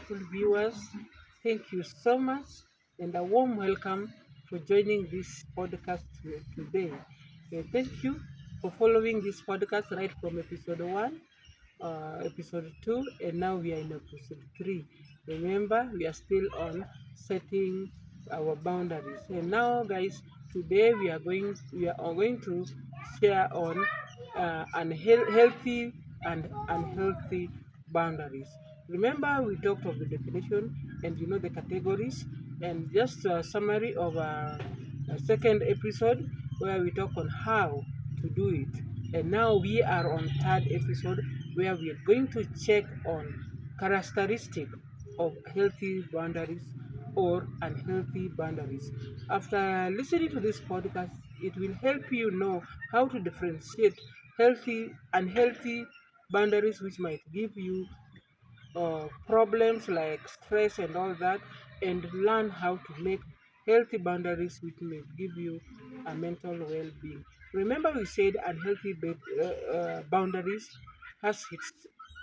wonderful viewers. Thank you so much and a warm welcome for joining this podcast today. Thank you for following this podcast right from episode 1, episode 2, and now we are in episode 3. Remember, we are still on setting our boundaries. And now, guys, today we are going to share on unhealthy and unhealthy boundaries. Remember, we talked of the definition and the categories, and just a summary of a second episode where we talk on how to do it. And now we are on third episode where we are going to check on characteristic of healthy boundaries or unhealthy boundaries. After listening to this podcast, it will help you know how to differentiate healthy unhealthy boundaries, which might give you problems like stress and all that, and learn how to make healthy boundaries which may give you a mental well-being. Remember, we said unhealthy boundaries has its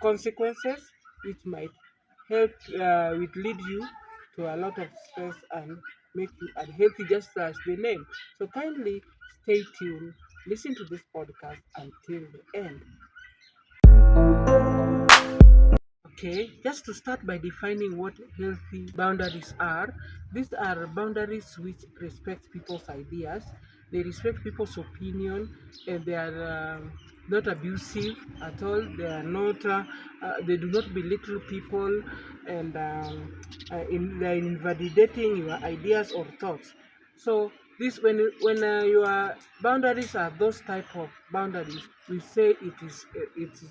consequences, which might which lead you to a lot of stress and make you unhealthy, just as the name. So kindly stay tuned, listen to this podcast until the end. Okay, just to start by defining what healthy boundaries are, these are boundaries which respect people's ideas, they respect people's opinion, and they are not abusive at all. They are not, they do not belittle people, and they are invalidating your ideas or thoughts. So this when your boundaries are those type of boundaries, we say it is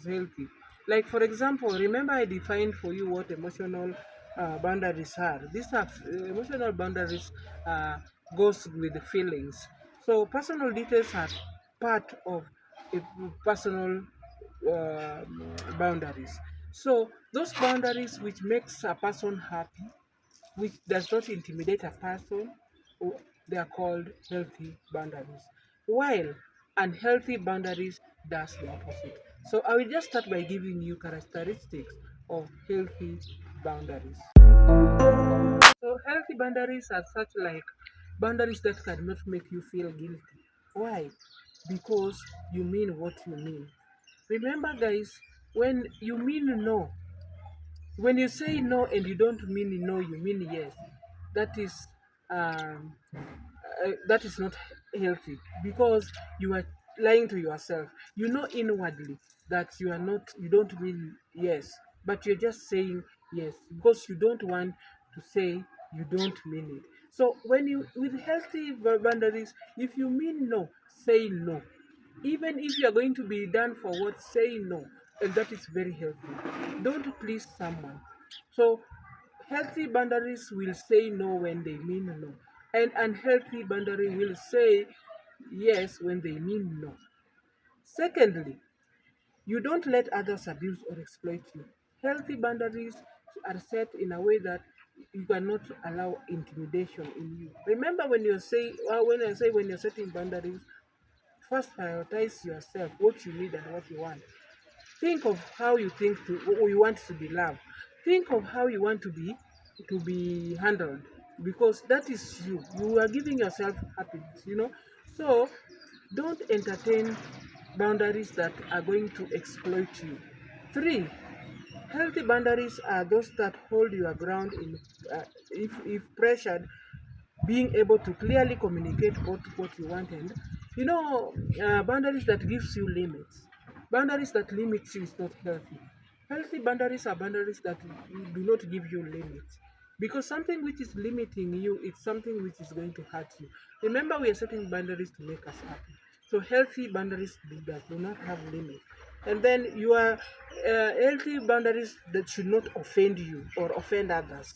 healthy. Like for example, remember I defined for you what emotional boundaries are. These are emotional boundaries goes with the feelings. So personal details are part of a personal uh, boundaries. So those boundaries which makes a person happy, which does not intimidate a person, they are called healthy boundaries. While unhealthy boundaries does the opposite. So I will just start by giving you characteristics of healthy boundaries. So healthy boundaries are such like boundaries that cannot make you feel guilty. Why? Because you mean what you mean. Remember guys, when you mean no, when you say no and you don't mean no, you mean yes. That is that is not healthy, because you are lying to yourself. You know inwardly that you don't mean yes, but you're just saying yes because you don't want to say you don't mean it. So when you with healthy boundaries, if you mean no, say no. Even if you are going to be done for what, say no. And that is very healthy. Don't please someone. So healthy boundaries will say no when they mean no, and unhealthy boundary will say yes when they mean no. Secondly, you don't let others abuse or exploit you. Healthy boundaries are set in a way that you cannot allow intimidation in you. Remember, when you're setting boundaries, first prioritize yourself, what you need and what you want. Think of how you want to be loved. Think of how you want to be handled, because that is you. You are giving yourself happiness. So don't entertain boundaries that are going to exploit you. Three, healthy boundaries are those that hold your ground in if pressured, being able to clearly communicate what you want. And boundaries that gives you limits. Boundaries that limit you is not healthy. Healthy boundaries are boundaries that do not give you limits, because something which is limiting you, it's something which is going to hurt you. Remember, we are setting boundaries to make us happy. So healthy boundaries do not have limits. And then your healthy boundaries that should not offend you or offend others.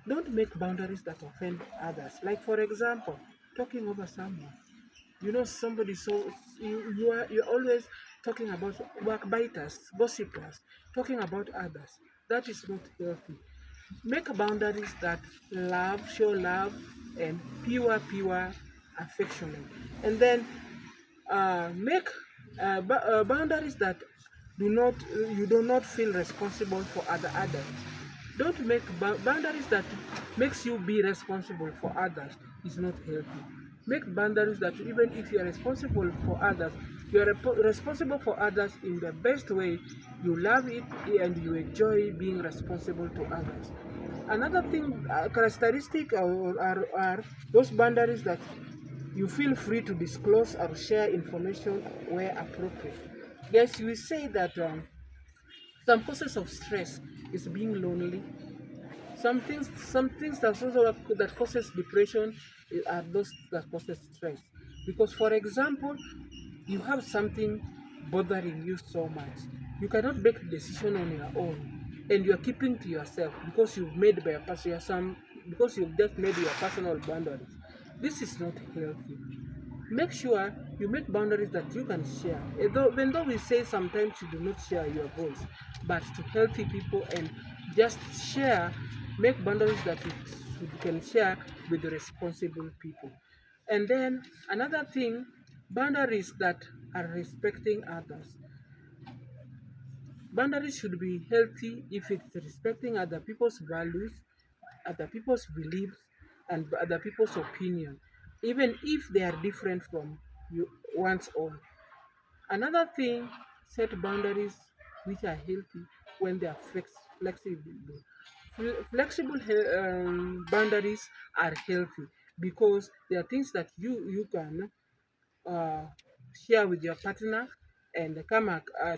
Don't make boundaries that offend others. Like for example, talking over someone. Somebody, so you're always talking about backbiters, gossipers, talking about others. That is not healthy. Make boundaries that show love and pure affection. And then make boundaries that you do not feel responsible for other adults. Don't make boundaries that makes you be responsible for others is not healthy. Make boundaries that even if you are responsible for others, you are responsible for others in the best way. You love it and you enjoy being responsible to others. Another thing, characteristic are those boundaries that you feel free to disclose or share information where appropriate. Yes, we say that some causes of stress is being lonely. Some things that also that causes depression are those that causes stress. Because for example, you have something bothering you so much, you cannot make a decision on your own, and you are keeping to yourself because you've made by your personal some because you've just made your personal boundaries. This is not healthy. Make sure you make boundaries that you can share. Even though we say sometimes you do not share your goals, but to healthy people and just share, make boundaries that you can share with the responsible people. And then another thing, boundaries that are respecting others. Boundaries should be healthy if it's respecting other people's values, other people's beliefs, and other people's opinion, even if they are different from you, one's own. Another thing, set boundaries which are healthy when they are flexible. Flexible boundaries are healthy because they are things that you can uh, share with your partner and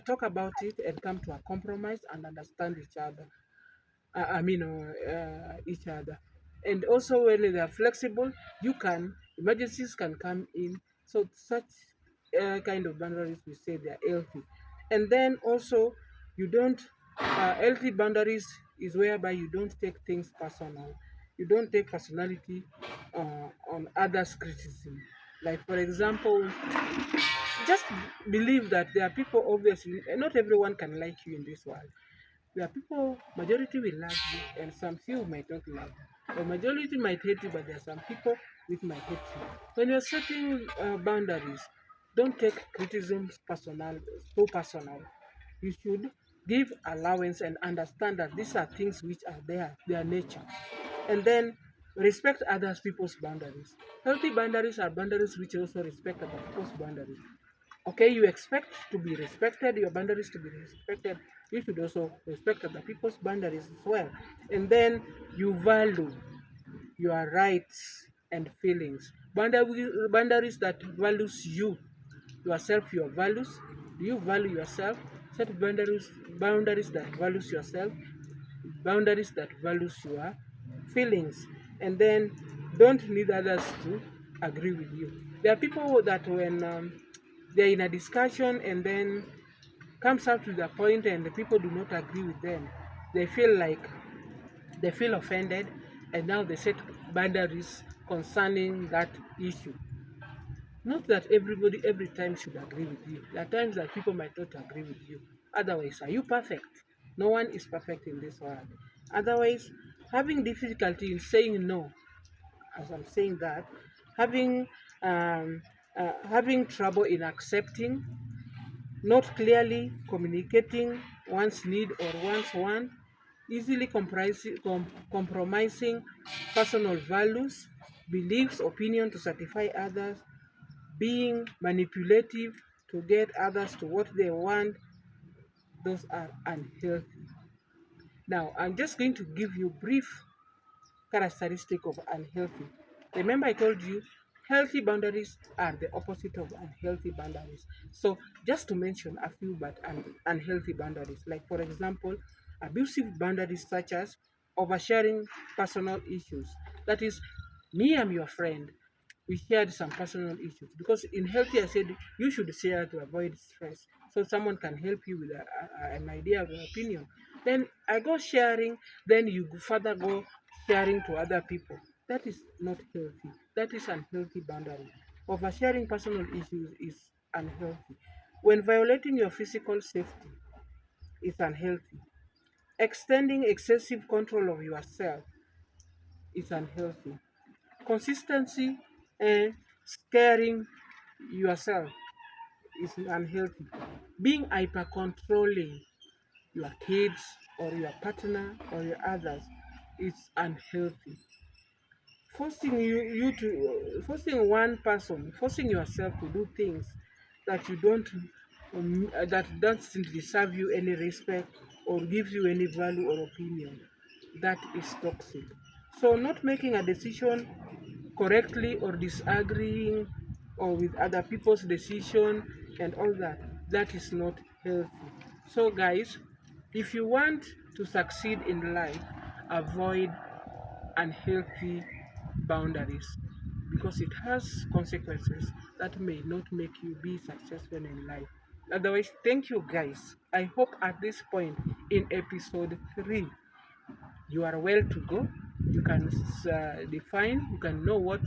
talk about it and come to a compromise and understand each other. Each other. And also when they are flexible, emergencies can come in. So such kind of boundaries we say they are healthy. And then also you don't healthy boundaries is whereby you don't take things personal. You don't take personality on others' criticism. Like for example, just believe that there are people, obviously not everyone can like you in this world. There are people, majority will love you, and some few might not love you. The majority might hate you, but there are some people which might hate you. When you're setting boundaries, don't take criticism too personal. You should give allowance and understand that these are things which are there, their nature. And then respect others people's boundaries. Healthy boundaries are boundaries which also respect other people's boundaries. Okay, you expect to be respected, your boundaries to be respected, you should also respect other people's boundaries as well. And then you value your rights and feelings. Boundaries that values you, yourself, your values. Do you value yourself? Set boundaries that values yourself, boundaries that values your feelings. And then don't need others to agree with you. There are people that when they're in a discussion and then comes up to the point and the people do not agree with them, they feel like they feel offended, and now they set boundaries concerning that issue. Not that everybody every time should agree with you. There are times that people might not agree with you. Otherwise, are you perfect? No one is perfect in this world. Otherwise, having difficulty in saying no, as I'm saying that, having having trouble in accepting, not clearly communicating one's need or one's want, easily compromising personal values, beliefs, opinion to satisfy others, being manipulative to get others to what they want, those are unhealthy. Now, I'm just going to give you brief characteristic of unhealthy. Remember I told you healthy boundaries are the opposite of unhealthy boundaries. So just to mention a few but unhealthy boundaries, like for example, abusive boundaries such as oversharing personal issues. That is, me, I'm your friend. We shared some personal issues because in healthy I said you should share to avoid stress. So someone can help you with an idea or an opinion. Then I go sharing, then you further go sharing to other people. That is not healthy. That is unhealthy boundary. Oversharing personal issues is unhealthy. When violating your physical safety is unhealthy. Extending excessive control of yourself is unhealthy. Consistency and scaring yourself is unhealthy. Being hyper controlling your kids or your partner or your others is unhealthy. Forcing one person, forcing yourself to do things that you don't that doesn't deserve you any respect or gives you any value or opinion, that is toxic. So not making a decision correctly or disagreeing or with other people's decision and all that, that is not healthy. So guys, if you want to succeed in life, avoid unhealthy boundaries because it has consequences that may not make you be successful in life. Otherwise, thank you guys. I hope at this point in episode 3 you are well to go. You can define, you can know what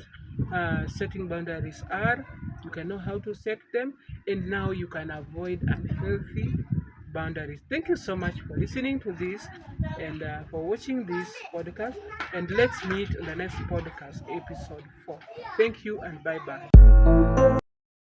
setting boundaries are, you can know how to set them, and now you can avoid unhealthy boundaries. Thank you so much for listening to this and for watching this podcast. And let's meet on the next podcast, episode 4. Thank you and bye bye.